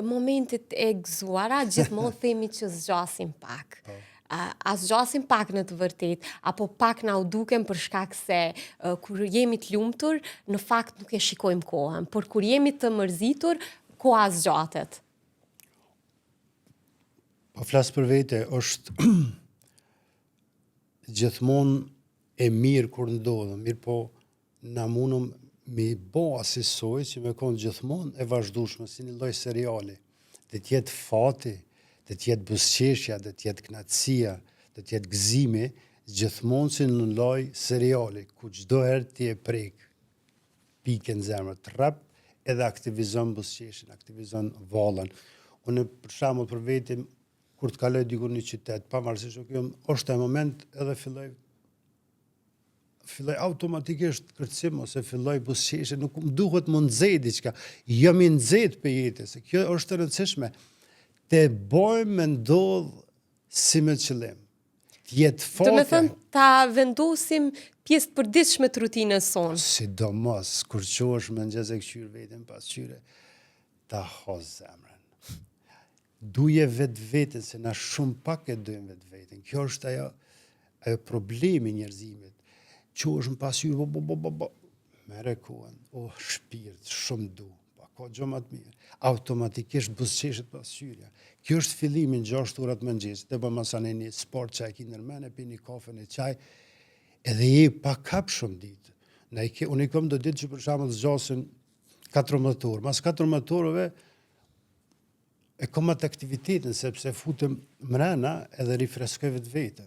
momentit e gëzuara, gjithmonë themi që zgjasim pak. A zgjasim pak në të vërtet, apo pak na u duken për shkak se kur jemi të lumtur, në fakt nuk e shikojmë kohën, por kur jemi të mërzitur, koha zgjatet. Po flas për vete, është gjithmonë e mirë kur ndodhëm, mirë po na munëm me bo asisoj që me konë gjithmonë e vazhdushme si një lloj seriali. Dhe tjetë fati, dhe tjetë buzëqeshja, dhe tjetë knatësia, dhe tjetë gëzimi, gjithmonë si në lloj seriali, ku çdo herë ti e prek pikën zemrë të rap, edhe aktivizon buzëqeshin, aktivizon vallën. Unë për shembull për veti, kur të kaloj diku në një qytet, pavarësisht që është e moment edhe filloj automatikisht kërcim ose filloj buzëqeshje, nuk më duhet më nxej diçka. Jam i nxehtë për jetën, se kjo është e rëndësishme. Te bojmë me ndodh si me qëllim. T'jetë fate. Do me thënë, ta vendosim pjesë të përditshme të rutinës sonë. Sidomos, kur qohesh me mëngjes e kqyr veten pas qyre, ta hoz zemrën. Duje vetë-vetën, se na shumë pak e dujmë vetë-vetën. Kjo është ajo problemi njerëzimit. Qohesh në pasqyrë, mere kohën, shpirt, shumë du, ka gjë më të mirë. Automatikisht buzëqeshet pasqyrja. Kjo është fillimi në 6 urat mëngjesit, dhe bëma sa një sport që e ki nërmene, pi një kafe, një qaj, edhe je pa kap shumë ditë. Unë i kom do ditë që për shembull zgjasin 14 orë, mas 14 orëve e kom atë aktivitetin, sepse futem mrena edhe rifreskoj vetë.